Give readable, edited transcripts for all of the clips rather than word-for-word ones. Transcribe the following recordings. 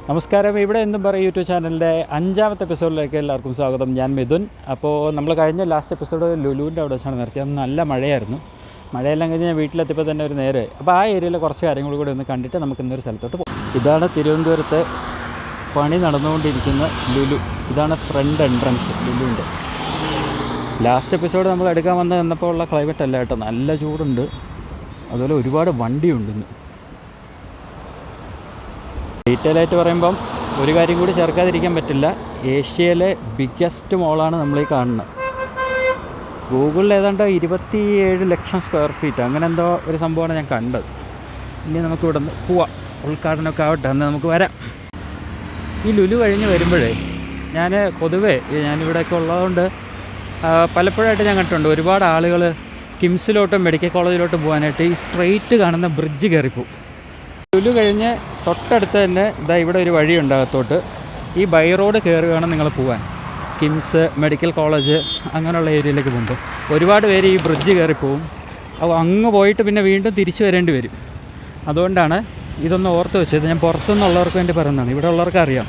നമസ്കാരം. ഇവിടെ എന്തും പറയും യൂട്യൂബ് ചാനലിൻ്റെ 5ാമത്തെ എപ്പിസോഡിലേക്ക് എല്ലാവർക്കും സ്വാഗതം. ഞാൻ മിഥുൻ. അപ്പോൾ നമ്മൾ കഴിഞ്ഞ ലാസ്റ്റ് എപ്പിസോഡ് ലുലുവിൻ്റെ അവിടെ വെച്ചാണ് നിർത്തിയത്. നല്ല മഴയായിരുന്നു. മഴയെല്ലാം കഴിഞ്ഞ് ഞാൻ വീട്ടിലെത്തിയപ്പോൾ തന്നെ ഒരു നേരെ. അപ്പോൾ ആ ഏരിയയിലെ കുറച്ച് കാര്യങ്ങൾ കൂടി ഒന്ന് കണ്ടിട്ട് നമുക്ക് ഇന്നൊരു സ്ഥലത്തോട്ട് പോകും. ഇതാണ് തിരുവനന്തപുരത്തെ പണി നടന്നുകൊണ്ടിരിക്കുന്ന ലുലു. ഇതാണ് ഫ്രണ്ട് എൻട്രൻസ് ലുലുവിൻ്റെ. ലാസ്റ്റ് എപ്പിസോഡ് നമ്മൾ എടുക്കാൻ വന്നപ്പോൾ ഉള്ള ക്ലൈമറ്റ് അല്ല കേട്ടോ, നല്ല ചൂടുണ്ട്. അതുപോലെ ഒരുപാട് വണ്ടിയുണ്ട് ഇന്ന്. ഡീറ്റെയിൽ ആയിട്ട് പറയുമ്പം ഒരു കാര്യം കൂടി ചേർക്കാതിരിക്കാൻ പറ്റില്ല. ഏഷ്യയിലെ ബിഗ്ഗസ്റ്റ് മോളാണ് നമ്മളീ കാണുന്നത്. ഗൂഗിളിൽ ഏതാണ്ട് 27 ലക്ഷം സ്ക്വയർ ഫീറ്റ് അങ്ങനെ എന്തോ ഒരു സംഭവമാണ് ഞാൻ കണ്ടത്. ഇനി നമുക്ക് ഇവിടെ നിന്ന് പോവാം. ഉദ്ഘാടനമൊക്കെ ആവട്ടെ, അന്ന് നമുക്ക് വരാം. ഈ ലുലു കഴിഞ്ഞ് വരുമ്പോഴേ ഞാൻ പൊതുവേ ഞാനിവിടെയൊക്കെ ഉള്ളതുകൊണ്ട് പലപ്പോഴായിട്ട് ഞാൻ കണ്ടിട്ടുണ്ട് ഒരുപാട് ആളുകൾ കിംസിലോട്ടും മെഡിക്കൽ കോളേജിലോട്ടും പോകാനായിട്ട് ഈ സ്ട്രെയിറ്റ് കാണുന്ന ബ്രിഡ്ജ് കയറിപ്പോവും. ലുലു കഴിഞ്ഞ് തൊട്ടടുത്ത് തന്നെ ഇവിടെ ഒരു വഴിയുണ്ട് അകത്തോട്ട്. ഈ ബൈ റോഡ് കയറി വേണം നിങ്ങൾ പോകാൻ. കിംസ്, മെഡിക്കൽ കോളേജ് അങ്ങനെയുള്ള ഏരിയയിലേക്ക് പോകുമ്പോൾ ഒരുപാട് പേര് ഈ ബ്രിഡ്ജ് കയറിപ്പോവും. അപ്പോൾ അങ്ങ് പോയിട്ട് പിന്നെ വീണ്ടും തിരിച്ചു വരേണ്ടി വരും. അതുകൊണ്ടാണ് ഇതൊന്ന് ഓർത്ത് വെച്ചത്. ഞാൻ പുറത്തുനിന്നുള്ളവർക്ക് വേണ്ടി പറയുന്നതാണ്. ഇവിടെ ഉള്ളവർക്ക് അറിയാം,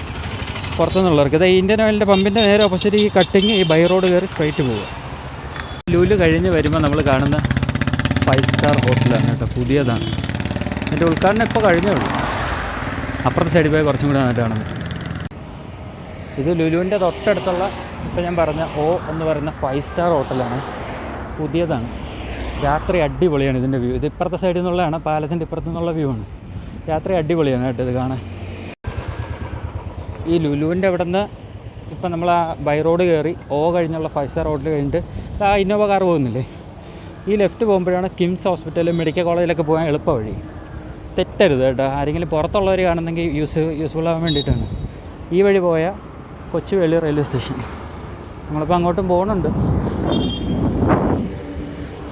പുറത്തുനിന്നുള്ളവർക്ക്. ഇത് ഇന്ത്യൻ ഓയിലിൻ്റെ പമ്പിൻ്റെ നേരെ ഓപ്പോസിറ്റ് ഈ കട്ടിങ് ഈ ബൈ റോഡ് കയറി സ്ട്രൈറ്റ് പോവുക. ലുലു കഴിഞ്ഞ് വരുമ്പോൾ നമ്മൾ കാണുന്ന 5 സ്റ്റാർ ഹോട്ടലാണ് കേട്ടോ, പുതിയതാണ്. എൻ്റെ ഉദ്ഘാടനം ഇപ്പോൾ കഴിഞ്ഞേ ഉള്ളൂ. അപ്പുറത്തെ സൈഡിൽ പോയി കുറച്ചും കൂടി നന്നായിട്ട് കാണുന്നു. ഇത് ലുലുവിൻ്റെ തൊട്ടടുത്തുള്ള ഇപ്പോൾ ഞാൻ പറഞ്ഞ എന്ന് പറയുന്ന 5 സ്റ്റാർ ഹോട്ടലാണ്. പുതിയതാണ്. രാത്രി അടിപൊളിയാണ് ഇതിൻ്റെ വ്യൂ. ഇത് ഇപ്പുറത്തെ സൈഡിൽ നിന്നുള്ളതാണ്, പാലത്തിൻ്റെ ഇപ്പുറത്തു നിന്നുള്ള വ്യൂ ആണ്. രാത്രി അടിപൊളിയാണ് കേട്ടോ ഇത് കാണാൻ. ഈ ലുലുവിൻ്റെ അവിടെ നിന്ന് ഇപ്പം നമ്മൾ ആ ബൈ റോഡ് കയറി കഴിഞ്ഞുള്ള 5 സ്റ്റാർ ഹോട്ടൽ കഴിഞ്ഞിട്ട് ആ ഇന്നോവ കാർ പോകുന്നില്ലേ, ഈ ലെഫ്റ്റ് പോകുമ്പോഴാണ് കിംസ് ഹോസ്പിറ്റൽ, മെഡിക്കൽ കോളേജിലൊക്കെ പോകാൻ എളുപ്പ വഴി. തെറ്റരുത് കേട്ടോ, ആരെങ്കിലും പുറത്തുള്ളവർ കാണുന്നെങ്കിൽ യൂസ്ഫുൾ ആവാൻ വേണ്ടിയിട്ടാണ്. ഈ വഴി പോയാൽ കൊച്ചുവേളി റെയിൽവേ സ്റ്റേഷൻ. നമ്മളിപ്പോൾ അങ്ങോട്ടും പോകുന്നുണ്ട്.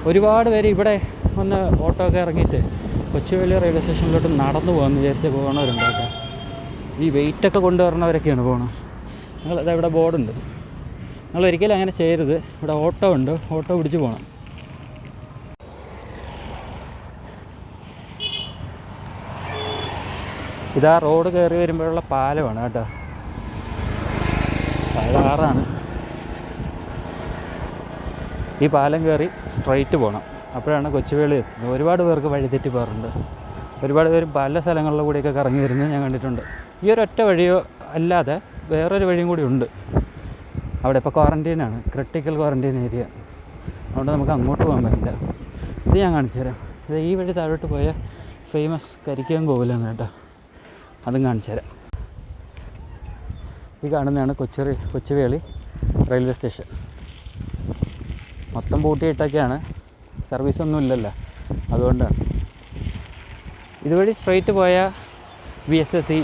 ഒരുപാട് പേര് ഇവിടെ വന്ന് ഓട്ടോ ഒക്കെ ഇറങ്ങിയിട്ട് കൊച്ചുവേളി റെയിൽവേ സ്റ്റേഷനിലോട്ട് നടന്നു പോകാമെന്ന് വിചാരിച്ച് പോകണവരുണ്ട് കേട്ടോ. ഈ വെയിറ്റൊക്കെ കൊണ്ടുവരണവരൊക്കെയാണ് പോകണം. ഞങ്ങളിതാ ഇവിടെ ബോർഡുണ്ട്. നിങ്ങൾ ഒരിക്കലും അങ്ങനെ ചെയ്യരുത്. ഇവിടെ ഓട്ടോ ഉണ്ട്, ഓട്ടോ പിടിച്ച് പോകണം. ഇതാ റോഡ് കയറി വരുമ്പോഴുള്ള പാലമാണ് കേട്ടോ. പാലം 6ആണ്. ഈ പാലം കയറി സ്ട്രൈറ്റ് പോകണം, അപ്പോഴാണ് കൊച്ചുവേളി എത്തുന്നത്. ഒരുപാട് പേർക്ക് വഴിതെറ്റി പോകാറുണ്ട്. ഒരുപാട് പേരും പല സ്ഥലങ്ങളിലെ കൂടിയൊക്കെ കറങ്ങി വരുന്നത് ഞാൻ കണ്ടിട്ടുണ്ട്. ഈ ഒരൊറ്റ വഴിയോ അല്ലാതെ വേറൊരു വഴിയും കൂടി ഉണ്ട്. അവിടെ ഇപ്പോൾ ക്വാറൻറ്റൈനാണ്, ക്രിട്ടിക്കൽ ക്വാറൻറ്റൈൻ ഏരിയ. അതുകൊണ്ട് നമുക്ക് അങ്ങോട്ട് പോകാൻ പറ്റില്ല. ഇത് ഞാൻ കാണിച്ചു തരാം. ഇത് ഈ വഴി താഴോട്ട് പോയ ഫേമസ് കരിക്കാൻ കോവിലാണ് കേട്ടോ, അതും കാണിച്ചു തരാം. ഈ കാണുന്നതാണ് കൊച്ചുവേളി റെയിൽവേ സ്റ്റേഷൻ. മൊത്തം പൂട്ടിയിട്ടൊക്കെയാണ്, സർവീസൊന്നും ഇല്ലല്ലോ, അതുകൊണ്ടാണ്. ഇതുവഴി സ്ട്രൈറ്റ് പോയാൽ VSSC,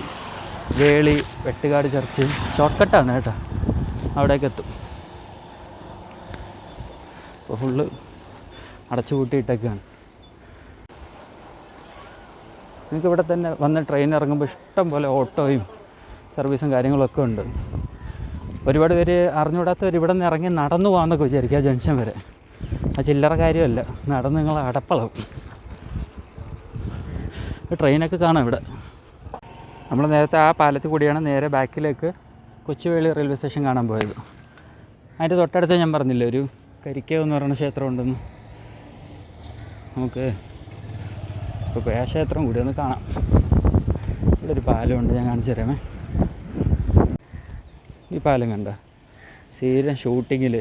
വേളി, വെട്ടുകാട് ചർച്ച് ഷോർട്ട് കട്ടാണ് കേട്ടോ, അവിടേക്ക് എത്തും. ഇപ്പോൾ ഫുള്ള് അടച്ചു പൂട്ടിയിട്ടൊക്കെയാണ്. എനിക്കിവിടെ തന്നെ വന്ന് ട്രെയിൻ ഇറങ്ങുമ്പോൾ ഇഷ്ടം പോലെ ഓട്ടോയും സർവീസും കാര്യങ്ങളൊക്കെ ഉണ്ട്. ഒരുപാട് പേര് അറിഞ്ഞുകൂടാത്തവർ ഇവിടെ നിന്ന് ഇറങ്ങി നടന്നു പോകാമെന്നൊക്കെ വിചാരിക്കുക ആ ജംഗ്ഷൻ വരെ. ആ ചില്ലറ കാര്യമല്ല, നടന്ന് നിങ്ങൾ അടപ്പളവും. ട്രെയിനൊക്കെ കാണാം ഇവിടെ. നമ്മൾ നേരത്തെ ആ പാലത്തിൽ കൂടിയാണ് നേരെ ബാക്കിലേക്ക് കൊച്ചുവേളി റെയിൽവേ സ്റ്റേഷൻ കാണാൻ പോയത്. അതിൻ്റെ തൊട്ടടുത്ത് ഞാൻ പറഞ്ഞില്ലേ ഒരു കരിക്കവ് എന്ന് പറയുന്ന ക്ഷേത്രം ഉണ്ടെന്ന്. നമുക്ക് ഇപ്പോൾ ആ ക്ഷേത്രം കൂടി ഒന്ന് കാണാം. ഇവിടെ ഒരു പാലമുണ്ട്, ഞാൻ കാണിച്ചു തരാമേ. ഈ പാലം കണ്ട സ്ഥിരം ഷൂട്ടിങ്ങിൽ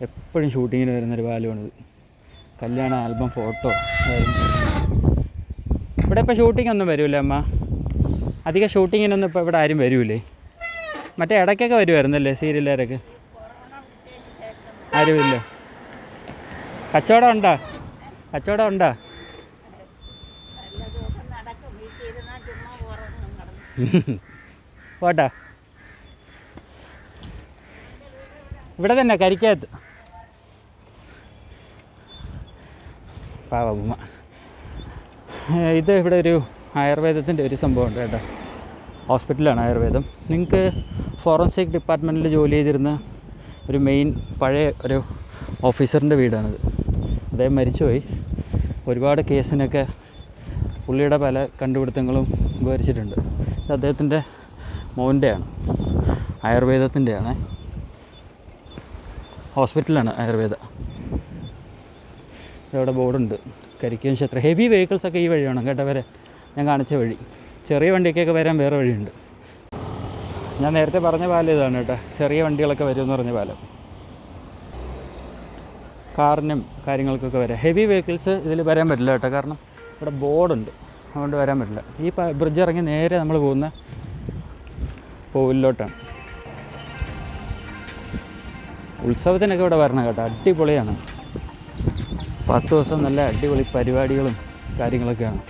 എപ്പോഴും ഷൂട്ടിങ്ങിന് വരുന്നൊരു പാലമാണിത്. കല്യാണ ആൽബം, ഫോട്ടോ. ഇവിടെ ഇപ്പോൾ ഷൂട്ടിംഗ് ഒന്നും വരില്ലേ അമ്മ? അധികം ഷൂട്ടിങ്ങിനൊന്നും ഇപ്പോൾ ഇവിടെ ആരും വരൂലേ? മറ്റേ ഇടയ്ക്കൊക്കെ വരുമായിരുന്നല്ലേ സീരിയലുകാരൊക്കെ? ആരുമില്ല. കച്ചവടം ഉണ്ടോ? കച്ചവടം ഉണ്ടോ? പോട്ടാ. ഇവിടെ തന്നെ കരിക്കകത്ത്. പാവമ്മ. ഇത് ഇവിടെ ഒരു ആയുർവേദത്തിൻ്റെ ഒരു സംഭവമുണ്ട് കേട്ടോ. ഹോസ്പിറ്റലാണ് ആയുർവേദം. നിങ്ങൾക്ക് ഫോറൻസിക് ഡിപ്പാർട്ട്മെൻറ്റിൽ ജോലി ചെയ്തിരുന്ന ഒരു മെയിൻ പഴയ ഒരു ഓഫീസറിൻ്റെ വീടാണിത്. അദ്ദേഹം മരിച്ചുപോയി. ഒരുപാട് കേസിനൊക്കെ പുള്ളിയുടെ പല കണ്ടുപിടുത്തങ്ങളും ഉപകരിച്ചിട്ടുണ്ട്. ഇത് അദ്ദേഹത്തിൻ്റെ മോൻ്റെയാണ്, ആയുർവേദത്തിൻ്റെയാണ്, ഹോസ്പിറ്റലാണ് ആയുർവേദ. ഇവിടെ ബോർഡുണ്ട്, കരിക്കകം ക്ഷേത്രം. ഹെവി വെഹിക്കിൾസൊക്കെ ഈ വഴി വേണം കേട്ടോ വരെ, ഞാൻ കാണിച്ച വഴി. ചെറിയ വണ്ടിക്കൊക്കെ വരാൻ വേറെ വഴിയുണ്ട്. ഞാൻ നേരത്തെ പറഞ്ഞ പാലം ഇതാണ് കേട്ടോ, ചെറിയ വണ്ടികളൊക്കെ വരുമെന്ന് പറഞ്ഞ പാലം. കാറിനും കാര്യങ്ങൾക്കൊക്കെ വരാം. ഹെവി വെഹിക്കിൾസ് ഇതിൽ വരാൻ പറ്റില്ല കേട്ടോ, കാരണം ഇവിടെ ബോർഡുണ്ട്, അതുകൊണ്ട് വരാൻ പറ്റില്ല. ഈ ബ്രിഡ്ജ് ഇറങ്ങി നേരെ നമ്മൾ പോകുന്ന കോവിലോട്ടാണ്. ഉത്സവത്തിനൊക്കെ ഇവിടെ വരണം കേട്ടോ, അടിപൊളിയാണ്. 10 ദിവസം നല്ല അടിപൊളി പരിപാടികളും കാര്യങ്ങളൊക്കെയാണ്.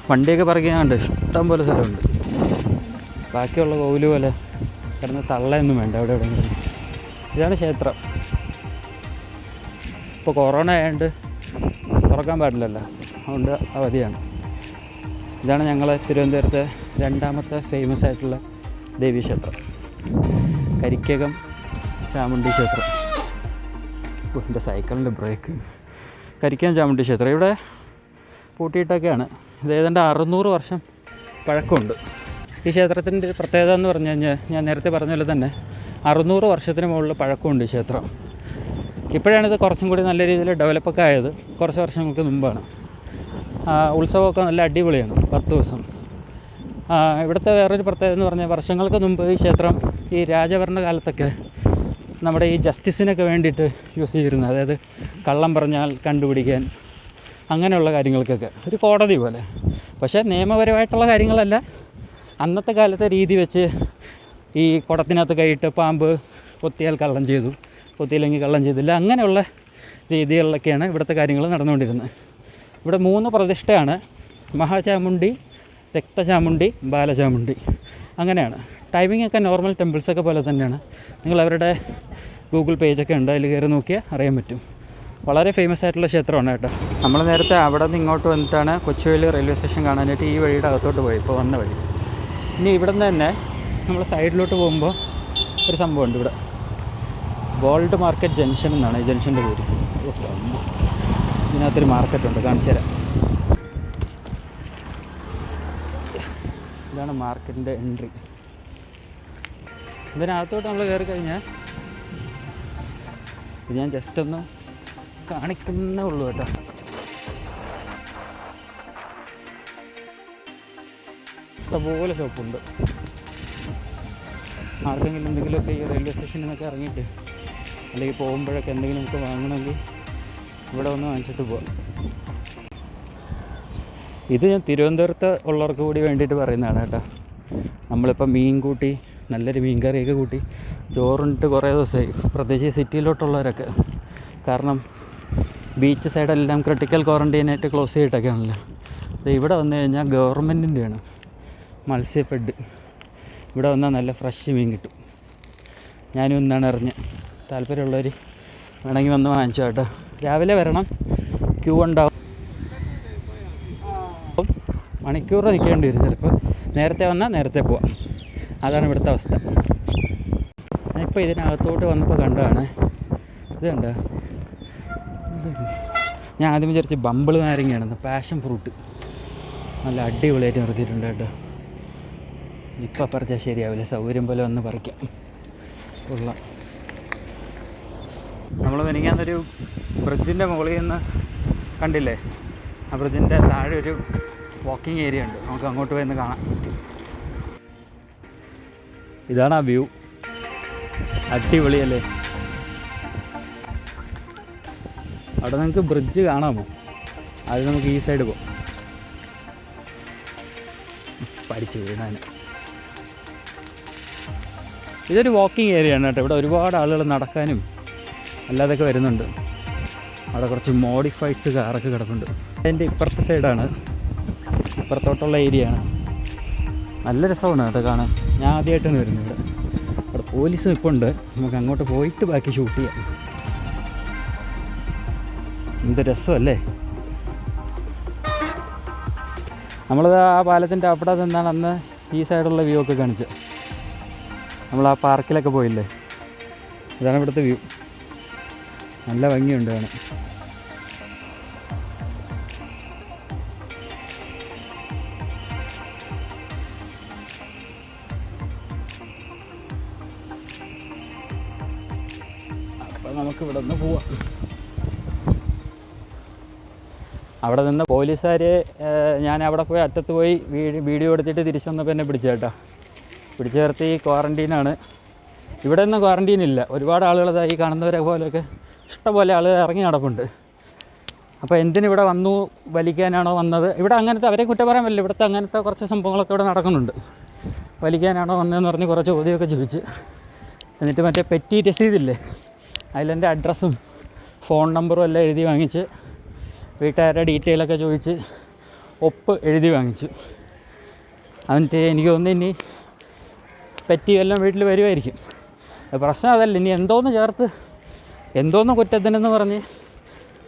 വണ്ടിയൊക്കെ പറക്കാനുണ്ട്, ഇഷ്ടം പോലെ സ്ഥലമുണ്ട്. ബാക്കിയുള്ള കോവില് പോലെ കിടന്ന് തള്ളയൊന്നും വേണ്ട അവിടെ എവിടെയെങ്കിലും. ഇതാണ് ക്ഷേത്രം. ഇപ്പോൾ കൊറോണ ആയതുകൊണ്ട് തുറക്കാൻ പാടില്ലല്ലോ, അതുകൊണ്ട് അവധിയാണ്. ഇതാണ് ഞങ്ങളെ തിരുവനന്തപുരത്തെ രണ്ടാമത്തെ ഫേമസ് ആയിട്ടുള്ള ദേവീക്ഷേത്രം, കരിക്കകം ചാമുണ്ഡി ക്ഷേത്രം. എൻ്റെ സൈക്കിളിൻ്റെ ബ്രേക്ക്. കരിക്കകം ചാമുണ്ഡി ക്ഷേത്രം ഇവിടെ പൂട്ടിയിട്ടൊക്കെയാണ്. ഇത് ഏതാണ്ട് 600 വർഷം പഴക്കമുണ്ട്. ഈ ക്ഷേത്രത്തിൻ്റെ പ്രത്യേകത എന്ന് പറഞ്ഞു കഴിഞ്ഞാൽ ഞാൻ നേരത്തെ പറഞ്ഞ പോലെ തന്നെ 600 വർഷത്തിന് മുകളിൽ പഴക്കമുണ്ട് ഈ ക്ഷേത്രം. ഇപ്പോഴാണിത് കുറച്ചും കൂടി നല്ല രീതിയിൽ ഡെവലപ്പൊക്കെ ആയത്, കുറച്ച് വർഷങ്ങൾക്ക് മുമ്പാണ്. ഉത്സവമൊക്കെ നല്ല അടിപൊളിയാണ്, 10 ദിവസം. ഇവിടുത്തെ വേറൊരു പ്രത്യേകത എന്ന് പറഞ്ഞാൽ വർഷങ്ങൾക്ക് മുമ്പ് ഈ ക്ഷേത്രം ഈ രാജഭരണകാലത്തൊക്കെ നമ്മുടെ ഈ ജസ്റ്റിസിനൊക്കെ വേണ്ടിയിട്ട് യൂസ് ചെയ്തിരുന്നു. അതായത് കള്ളം പറഞ്ഞാൽ കണ്ടുപിടിക്കാൻ, അങ്ങനെയുള്ള കാര്യങ്ങൾക്കൊക്കെ ഒരു കോടതി പോലെ. പക്ഷേ നിയമപരമായിട്ടുള്ള കാര്യങ്ങളല്ല, അന്നത്തെ കാലത്തെ രീതി വെച്ച് ഈ കുടത്തിനകത്ത് കൈയിട്ട് പാമ്പ് കൊത്തിയാൽ കള്ളം ചെയ്തു, കൊത്തിയില്ലെങ്കിൽ കള്ളം ചെയ്തില്ല, അങ്ങനെയുള്ള രീതികളിലൊക്കെയാണ് ഇവിടുത്തെ കാര്യങ്ങൾ നടന്നുകൊണ്ടിരുന്നത്. ഇവിടെ 3 പ്രതിഷ്ഠയാണ്: മഹാചാമുണ്ഡി, രക്തചാമുണ്ഡി, ബാലചാമുണ്ഡി. അങ്ങനെയാണ്. ടൈമിംഗ് ഒക്കെ നോർമൽ ടെമ്പിൾസൊക്കെ പോലെ തന്നെയാണ്. നിങ്ങൾ അവരുടെ ഗൂഗിൾ പേജൊക്കെ ഉണ്ട്, അതിൽ കയറി നോക്കിയാൽ അറിയാൻ പറ്റും. വളരെ ഫേമസ് ആയിട്ടുള്ള ക്ഷേത്രമാണ് കേട്ടോ. നമ്മൾ നേരത്തെ അവിടെ നിന്ന് ഇങ്ങോട്ട് വന്നിട്ടാണ് കൊച്ചുവേളി റെയിൽവേ സ്റ്റേഷൻ കാണാനായിട്ട് ഈ വഴിയുടെ അകത്തോട്ട് പോയി, ഇപ്പോൾ വന്ന വഴി. ഇനി ഇവിടെ നിന്ന് തന്നെ നമ്മൾ സൈഡിലോട്ട് പോകുമ്പോൾ ഒരു സംഭവമുണ്ട്. ഇവിടെ ഗോൾഡ് മാർക്കറ്റ് ജംഗ്ഷൻ എന്നാണ് ഈ ജംഗ്ഷൻ്റെ പേര്. ഇതിനകത്തൊരു മാർക്കറ്റുണ്ട്, കാണിച്ചു തരാം. ഇതാണ് മാർക്കറ്റിൻ്റെ എൻട്രി. ഇതിനകത്തോട്ട് നമ്മൾ കയറി കഴിഞ്ഞാൽ ഇത് ഞാൻ ജസ്റ്റ് ഒന്ന് കാണിക്കുന്നേ ഉള്ളൂ കേട്ടോ. ഇഷ്ടംപോലെ ഷോപ്പുണ്ട്. ആർക്കെങ്കിലും എന്തെങ്കിലുമൊക്കെ ഈ റെയിൽവേ സ്റ്റേഷനിൽ നിന്നൊക്കെ ഇറങ്ങിയിട്ട് അല്ലെങ്കിൽ പോകുമ്പോഴൊക്കെ എന്തെങ്കിലുമൊക്കെ വാങ്ങണമെങ്കിൽ ഇവിടെ വന്ന് വാങ്ങിച്ചിട്ട് പോവാം. ഇത് ഞാൻ തിരുവനന്തപുരത്ത് ഉള്ളവർക്ക് കൂടി വേണ്ടിയിട്ട് പറയുന്നതാണ് കേട്ടോ. നമ്മളിപ്പോൾ മീൻ കൂട്ടി, നല്ലൊരു മീൻ കറിയൊക്കെ കൂട്ടി ചോറിട്ട് കുറേ ദിവസമായി, പ്രത്യേകിച്ച് സിറ്റിയിലോട്ടുള്ളവരൊക്കെ. കാരണം ബീച്ച് സൈഡെല്ലാം ക്രിട്ടിക്കൽ ക്വാറൻറ്റൈനായിട്ട് ക്ലോസ് ചെയ്തിട്ടൊക്കെയാണല്ലോ. ഇവിടെ വന്നു കഴിഞ്ഞാൽ ഗവൺമെൻറ്റിൻ്റെയാണ് മത്സ്യഫെഡ്. ഇവിടെ വന്നാൽ നല്ല ഫ്രഷ് മീൻ കിട്ടും. ഞാനും ഇന്നാണ് അറിഞ്ഞത്. താല്പര്യമുള്ളവർ വേണമെങ്കിൽ വന്ന് വാങ്ങിച്ചോ കേട്ടോ. രാവിലെ വരണം, ക്യൂ ഉണ്ടാവും, മണിക്കൂർ നിൽക്കേണ്ടി വരും ചിലപ്പോൾ. നേരത്തെ വന്നാൽ നേരത്തെ പോവാം, അതാണ് ഇവിടുത്തെ അവസ്ഥ. ഞാനിപ്പോൾ ഇതിനകത്തോട്ട് വന്നപ്പോൾ കണ്ടതാണ് ഇത്. കണ്ടോ, ഞാൻ ആദ്യം വിചാരിച്ച് ബമ്പിൾ നാരങ്ങയാണെന്ന്. പാഷൻ ഫ്രൂട്ട് നല്ല അടിപൊളിയായിട്ട് നിർത്തിയിട്ടുണ്ട് കേട്ടോ. ഇപ്പം പറിച്ചാൽ ശരിയാവില്ല, സൗകര്യം പോലെ വന്ന് പറിക്കാം. കൊള്ളാം. നമ്മൾ മെനിങ്ങാന്നൊരു ബ്രിഡ്ജിൻ്റെ മുകളിൽ നിന്ന് കണ്ടില്ലേ, ആ ബ്രിഡ്ജിൻ്റെ താഴെ ഒരു വാക്കിംഗ് ഏരിയ ഉണ്ട്, നമുക്ക് അങ്ങോട്ട് പോയി കാണാം. ഇതാണ് ആ വ്യൂ, അടിപൊളിയല്ലേ. അവിടെ നിങ്ങൾക്ക് ബ്രിഡ്ജ് കാണാമോ? അത് നമുക്ക് ഈ സൈഡ് പോകാം. പഠിച്ചു വീണാൻ. ഇതൊരു വാക്കിംഗ് ഏരിയ ആണ് കേട്ടോ. ഇവിടെ ഒരുപാട് ആളുകൾ നടക്കാനും അല്ലാതൊക്കെ വരുന്നുണ്ട്. അവിടെ കുറച്ച് മോഡിഫൈഡ് കാറൊക്കെ കിടപ്പുണ്ട്. അതിൻ്റെ ഇപ്പുറത്തെ സൈഡാണ്, ഇപ്പുറത്തോട്ടുള്ള ഏരിയ ആണ്. നല്ല രസമാണ് കേട്ടോ കാണാൻ. ഞാൻ ആദ്യമായിട്ടാണ് വരുന്നത് ഇവിടെ. അവിടെ പോലീസും ഇപ്പോൾ ഉണ്ട്. നമുക്ക് അങ്ങോട്ട് പോയിട്ട് ബാക്കി ഷൂട്ട് ചെയ്യാം. എന്ത് രസമല്ലേ. നമ്മളത് ആ പാലത്തിൻ്റെ അവിടെ നിന്നാണ് അന്ന് ഈ സൈഡുള്ള വ്യൂ ഒക്കെ കാണിച്ചത്. നമ്മൾ ആ പാർക്കിലൊക്കെ പോയില്ലേ, ഇതാണ് ഇവിടുത്തെ വ്യൂ. നല്ല ഭംഗിയുണ്ട് കാണാൻ. അപ്പോൾ നമുക്ക് ഇവിടെ നിന്ന് പോവാം. അവിടെ നിന്ന് പോലീസുകാർ ഞാൻ അവിടെ പോയി അറ്റത്ത് പോയി വീഡിയോ എടുത്തിട്ട് തിരിച്ചു വന്നപ്പോൾ എന്നെ പിടിച്ചേട്ടാ. പിടിച്ചു നിർത്തി ക്വാറൻറ്റീനാണ്. ഇവിടെ ഒന്നും ക്വാറൻറ്റീൻ ഇല്ല. ഒരുപാട് ആളുകൾ ഈ കാണുന്നവരെ പോലെയൊക്കെ ഇഷ്ടംപോലെ ആളുകൾ ഇറങ്ങി നടപ്പുണ്ട്. അപ്പോൾ എന്തിനിവിടെ വന്നു, വലിക്കാനാണോ വന്നത്? ഇവിടെ അങ്ങനത്തെ അവരെ കുറ്റം പറയാൻ പറ്റില്ല. ഇവിടുത്തെ അങ്ങനത്തെ കുറച്ച് സംഭവങ്ങളൊക്കെ ഇവിടെ നടക്കുന്നുണ്ട്. വലിക്കാനാണോ വന്നതെന്ന് പറഞ്ഞ് കുറച്ച് ചോദ്യമൊക്കെ ചോദിച്ച്, എന്നിട്ട് മറ്റേ പെറ്റി രസീതില്ലേ, അതിലെൻ്റെ അഡ്രസ്സും ഫോൺ നമ്പറും എല്ലാം എഴുതി വാങ്ങിച്ച്, വീട്ടുകാരുടെ ഡീറ്റെയിലൊക്കെ ചോദിച്ച് ഒപ്പ് എഴുതി വാങ്ങിച്ചു. എന്നിട്ട് എനിക്ക് തോന്നുന്നു ഇനി പെറ്റി എല്ലാം വീട്ടിൽ വരുമായിരിക്കും. പ്രശ്നം അതല്ല, ഇനി എന്തോന്ന് ചേർത്ത് എന്തോന്ന് കുറ്റത്തിനെന്ന് പറഞ്ഞ്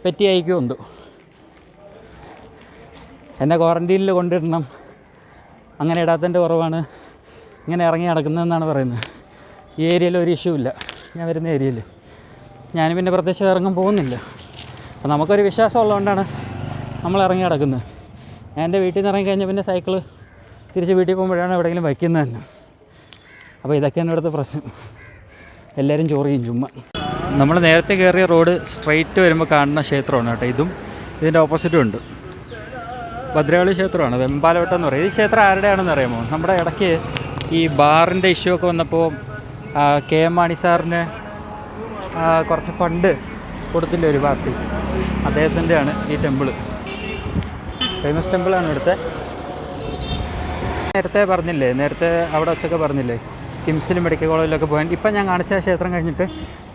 പെറ്റി അയക്കുമെന്തോ. എന്നെ ക്വാറൻറ്റീനിൽ കൊണ്ടിടണം, അങ്ങനെ ഇടാത്തതിൻ്റെ കുറവാണ് ഇങ്ങനെ ഇറങ്ങി നടക്കുന്നതെന്നാണ് പറയുന്നത്. ഈ ഏരിയയിൽ ഒരു ഇഷ്യൂ ഇല്ല, ഞാൻ വരുന്ന ഏരിയയിൽ. ഞാൻ പിന്നെ പ്രത്യേകിച്ച് ഇറങ്ങാൻ പോകുന്നില്ല. അപ്പോൾ നമുക്കൊരു വിശ്വാസം ഉള്ളതുകൊണ്ടാണ് നമ്മൾ ഇറങ്ങി നടക്കുന്നത്. ഞാൻ എൻ്റെ വീട്ടിൽ നിന്ന് ഇറങ്ങിക്കഴിഞ്ഞാൽ പിന്നെ സൈക്കിള് തിരിച്ച് വീട്ടിൽ പോകുമ്പോഴാണ് എവിടെയെങ്കിലും വയ്ക്കുന്നത് തന്നെ. അപ്പോൾ ഇതൊക്കെയാണ് ഇവിടുത്തെ പ്രശ്നം. എല്ലാവരും ചോറിയും ചുമ്മാ. നമ്മൾ നേരത്തെ കയറിയ റോഡ് സ്ട്രെയിറ്റ് വരുമ്പോൾ കാണുന്ന ക്ഷേത്രമാണ് കേട്ടോ. ഇതും ഇതിൻ്റെ ഓപ്പോസിറ്റും ഉണ്ട്. ഭദ്രകാളി ക്ഷേത്രമാണ്, വെമ്പാലവട്ടം എന്ന് പറയും. ഈ ക്ഷേത്രം ആരുടെയാണെന്ന് അറിയാമോ? നമ്മുടെ ഇടയ്ക്ക് ഈ ബാറിൻ്റെ ഇഷ്യൂ ഒക്കെ വന്നപ്പോൾ KM മാണി സാറിന് കുറച്ച് ഫണ്ട് കൊടുത്തില്ല ഒരു പാർട്ടി, അദ്ദേഹത്തിൻ്റെയാണ് ഈ ടെമ്പിള്. ഫേമസ് ടെമ്പിളാണ് ഇവിടുത്തെ. നേരത്തെ അവിടെ വച്ചൊക്കെ പറഞ്ഞില്ലേ കിംസിലും മെഡിക്കൽ കോളേജിലൊക്കെ പോകാൻ. ഇപ്പം ഞാൻ കാണിച്ച ക്ഷേത്രം കഴിഞ്ഞിട്ട്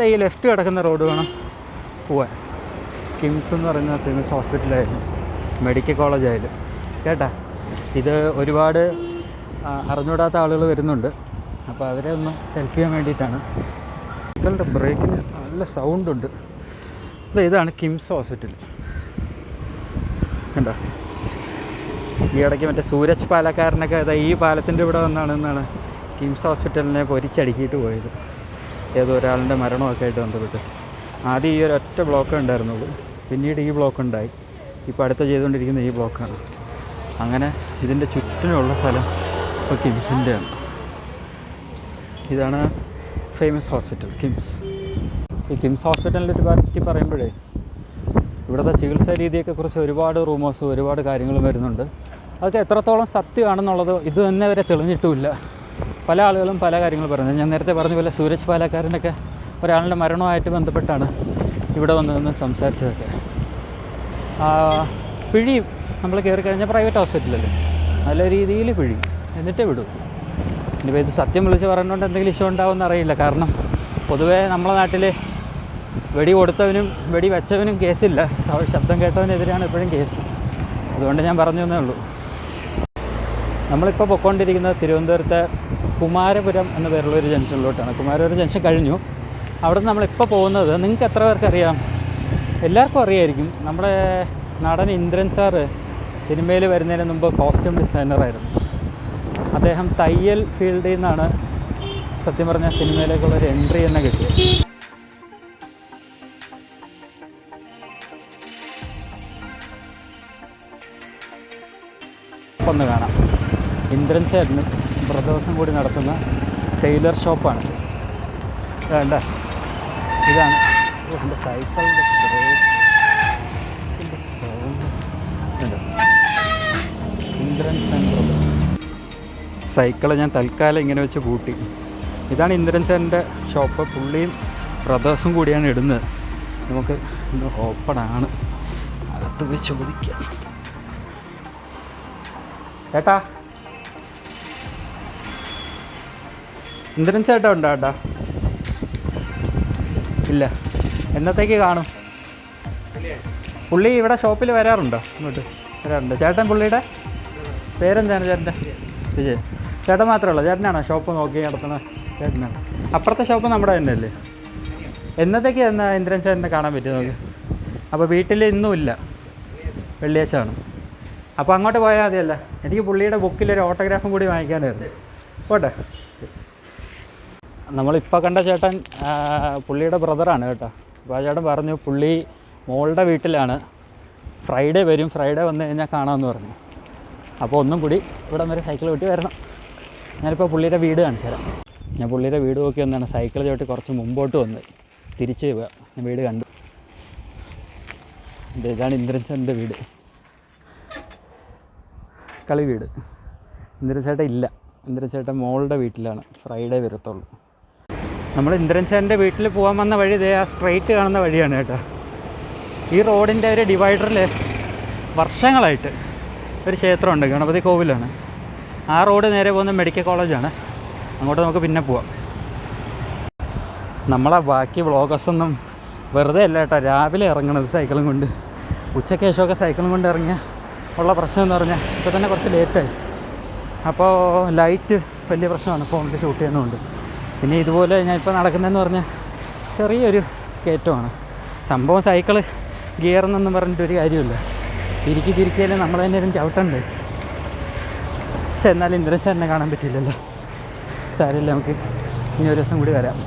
ഈ ലെഫ്റ്റ് കിടക്കുന്ന റോഡ് വേണം പോവാൻ. കിംസ് എന്ന് പറയുന്ന ഫേമസ് ഹോസ്പിറ്റലായാലും മെഡിക്കൽ കോളേജായാലും കേട്ടാ. ഇത് ഒരുപാട് അറിഞ്ഞൂടാത്ത ആളുകൾ വരുന്നുണ്ട്. അപ്പോൾ അവരെ ഒന്ന് ഹെൽപ്പ് ചെയ്യാൻ വേണ്ടിയിട്ടാണ്. സൈക്കിളിൻ്റെ ബ്രേക്കിന് നല്ല സൗണ്ടുണ്ട്. ഇതാണ് കിംസ് ഹോസ്പിറ്റൽ കണ്ടോ. ഈ ഇടയ്ക്ക് മറ്റേ സൂരജ് പാലക്കാരനൊക്കെ ഈ പാലത്തിൻ്റെ ഇവിടെ വന്നാണെന്നാണ് കിംസ് ഹോസ്പിറ്റലിനെ പൊരിച്ചടുക്കിയിട്ട് പോയത്. ഏതോ ഒരാളുടെ മരണമൊക്കെ ആയിട്ട് ബന്ധപ്പെട്ട്. ആദ്യം ഈ ഒരൊറ്റ ബ്ലോക്ക് ഉണ്ടായിരുന്നുള്ളൂ, പിന്നീട് ഈ ബ്ലോക്ക് ഉണ്ടായി. ഇപ്പോൾ അടുത്ത ചെയ്തുകൊണ്ടിരിക്കുന്ന ഈ ബ്ലോക്കാണ്. അങ്ങനെ ഇതിൻ്റെ ചുറ്റിനുള്ള സ്ഥലം ഇപ്പോൾ കിംസിൻ്റെയാണ്. ഇതാണ് ഫേമസ് ഹോസ്പിറ്റൽ കിംസ്. ഈ കിംസ് ഹോസ്പിറ്റലിനെ പറ്റി പറയുമ്പോഴേ ഇവിടുത്തെ ചികിത്സാ രീതിയൊക്കെ കുറിച്ച് ഒരുപാട് റൂമേഴ്സും ഒരുപാട് കാര്യങ്ങളും വരുന്നുണ്ട്. അതൊക്കെ എത്രത്തോളം സത്യമാണെന്നുള്ളത് ഇത് തന്നെ വരെ തെളിഞ്ഞിട്ടുമില്ല. പല ആളുകളും പല കാര്യങ്ങൾ പറയുന്നത്. ഞാൻ നേരത്തെ പറഞ്ഞ പോലെ സൂരജ് പാലക്കാരനൊക്കെ ഒരാളുടെ മരണവുമായിട്ട് ബന്ധപ്പെട്ടാണ് ഇവിടെ വന്നതെന്ന് സംസാരിച്ചതൊക്കെ. പിഴിയും നമ്മൾ കയറി കഴിഞ്ഞാൽ പ്രൈവറ്റ് ഹോസ്പിറ്റലല്ലേ, നല്ല രീതിയിൽ പിഴിയും, എന്നിട്ടേ വിടും. ഇനിയിപ്പോൾ ഇത് സത്യം വിളിച്ച് പറയുന്നതുകൊണ്ട് എന്തെങ്കിലും ഇഷ്യൂ ഉണ്ടാവുമെന്ന് അറിയില്ല. കാരണം പൊതുവേ നമ്മളെ നാട്ടിൽ വെടി കൊടുത്തവനും വെടി വെച്ചവനും കേസില്ല, ശബ്ദം കേട്ടവനെതിരെയാണ് എപ്പോഴും കേസ്. അതുകൊണ്ട് ഞാൻ പറഞ്ഞു തന്നേ ഉള്ളൂ. നമ്മളിപ്പോൾ പൊയ്ക്കൊണ്ടിരിക്കുന്നത് തിരുവനന്തപുരത്തെ കുമാരപുരം എന്ന പേരുള്ളൊരു ജംഗ്ഷനിലോട്ടാണ്. കുമാരപുരം ജംഗ്ഷൻ കഴിഞ്ഞു. അവിടെ നിന്ന് നമ്മളിപ്പോൾ പോകുന്നത് നിങ്ങൾക്ക് എത്ര പേർക്കറിയാം? എല്ലാവർക്കും അറിയായിരിക്കും. നമ്മുടെ നടൻ ഇന്ദ്രൻ സാറ് സിനിമയിൽ വരുന്നതിന് മുമ്പ് കോസ്റ്റ്യൂം ഡിസൈനറായിരുന്നു. അദ്ദേഹം തയ്യൽ ഫീൽഡിൽ നിന്നാണ് സത്യം പറഞ്ഞാൽ സിനിമയിലേക്കുള്ളൊരു എൻട്രി തന്നെ കിട്ടിയത്. ഒന്ന് കാണാം. ഇന്ദ്രൻ ചേട്ടനും ബ്രദേഴ്സും കൂടി നടത്തുന്ന ടൈലർ ഷോപ്പാണ്. വേണ്ട ഇതാണ് എൻ്റെ സൈക്കിളിൻ്റെ ഇന്ദ്രൻ സെൻറ്റർ. സൈക്കിള് ഞാൻ തൽക്കാലം ഇങ്ങനെ വെച്ച് പൂട്ടി. ഇതാണ് ഇന്ദ്രൻ ചേട്ടൻ്റെ ഷോപ്പ്. പുള്ളിയും ബ്രദേഴ്സും കൂടിയാണ് ഇടുന്നത്. നമുക്ക് ഇന്ന് ഓപ്പണാണ്, അകത്ത് പോയി ചോദിക്കാം. ചേട്ടാ, ഇന്ദ്രൻ ചേട്ടാ ഉണ്ടോ? ചേട്ടാ ഇല്ല. എന്നത്തേക്ക് കാണും? പുള്ളി ഇവിടെ ഷോപ്പിൽ വരാറുണ്ടോ? ഇങ്ങോട്ട് വരാറുണ്ട്. ചേട്ടൻ പുള്ളിയുടെ പേരെന്താണ് ചേട്ടൻ്റെ? വിജയ്. ചേട്ടൻ മാത്രമേ ഉള്ളൂ? ചേട്ടനാണോ ഷോപ്പ് നോക്കി നടത്തുന്നത്? ചേട്ടനാണ്. അപ്പുറത്തെ ഷോപ്പ് നമ്മുടെ തന്നെ അല്ലേ? എന്നത്തേക്ക് എന്നാൽ ഇന്ദ്രൻ ചേട്ടനെ കാണാൻ പറ്റും നമുക്ക്? അപ്പോൾ വീട്ടിൽ ഇന്നും ഇല്ല, വെള്ളിയാഴ്ച ആണ്. അപ്പോൾ അങ്ങോട്ട് പോയാൽ മതിയല്ല. എനിക്ക് പുള്ളിയുടെ ബുക്കിലൊരു ഓട്ടോഗ്രാഫും കൂടി വാങ്ങിക്കാനായിരുന്നു. പോട്ടെ. നമ്മളിപ്പോൾ കണ്ട ചേട്ടൻ പുള്ളിയുടെ ബ്രദറാണ് കേട്ടോ. അപ്പോൾ ആ ചേട്ടൻ പറഞ്ഞു പുള്ളി മോളുടെ വീട്ടിലാണ്, ഫ്രൈഡേ വരും, ഫ്രൈഡേ വന്നു കഴിഞ്ഞാൽ കാണാമെന്ന് പറഞ്ഞു. അപ്പോൾ ഒന്നും കൂടി ഇവിടെ വരെ സൈക്കിൾ ചവിട്ടി വരണം. ഞാനിപ്പോൾ പുള്ളിയുടെ വീട് കാണിച്ചു തരാം. ഞാൻ പുള്ളിയുടെ വീട് നോക്കി വന്നാണ് സൈക്കിൾ ചവിട്ടി കുറച്ച് മുമ്പോട്ട് വന്നത്. തിരിച്ച് വീട് കണ്ടു. ഇതാണ് ഇന്ദ്രൻ ചേട്ടൻ്റെ വീട്, കളി വീട്. ഇന്ദ്രൻ ചേട്ടൻ ഇല്ല, ഇന്ദ്രൻ ചേട്ടൻ മോളുടെ വീട്ടിലാണ്, ഫ്രൈഡേ വരത്തുള്ളൂ. നമ്മൾ ഇന്ദ്രൻ ചേട്ടൻ്റെ വീട്ടിൽ പോകാൻ വന്ന വഴി ഇതേ ആ സ്ട്രെയിറ്റ് കാണുന്ന വഴിയാണ് കേട്ടോ. ഈ റോഡിൻ്റെ ഒരു ഡിവൈഡറിൽ വർഷങ്ങളായിട്ട് ഒരു ക്ഷേത്രമുണ്ട്, ഗണപതി കോവിലാണ്. ആ റോഡ് നേരെ പോകുന്ന മെഡിക്കൽ കോളേജാണ്, അങ്ങോട്ട് നമുക്ക് പിന്നെ പോവാം. നമ്മളെ ബാക്കി വ്ളോഗേഴ്സൊന്നും വെറുതെ അല്ല കേട്ടോ രാവിലെ ഇറങ്ങണത് സൈക്കിളും കൊണ്ട്. ഉച്ചയ്ക്ക് ശേഷമൊക്കെ സൈക്കിളും കൊണ്ട് ഇറങ്ങിയാൽ ഉള്ള പ്രശ്നം എന്ന് പറഞ്ഞാൽ ഇപ്പോൾ തന്നെ കുറച്ച് ലേറ്റായി. അപ്പോൾ ലൈറ്റ് വലിയ പ്രശ്നമാണ് ഫോണിൽ ഷൂട്ട് ചെയ്യുന്നതുകൊണ്ട്. പിന്നെ ഇതുപോലെ ഞാൻ ഇപ്പോൾ നടക്കുന്നതെന്ന് പറഞ്ഞാൽ ചെറിയൊരു കയറ്റമാണ്. സംഭവം സൈക്കിള് ഗിയറെന്നൊന്നും പറഞ്ഞിട്ടൊരു കാര്യമില്ല, തിരിക്കിയാലും നമ്മൾ തന്നെ ചവിട്ടണ്ടേ. പക്ഷെ എന്നാലും ഇന്ദ്രൻ സാറിനെ കാണാൻ പറ്റില്ലല്ലോ. സാരമില്ല, നമുക്ക് ഇനി ഒരു ദിവസം കൂടി വരാം.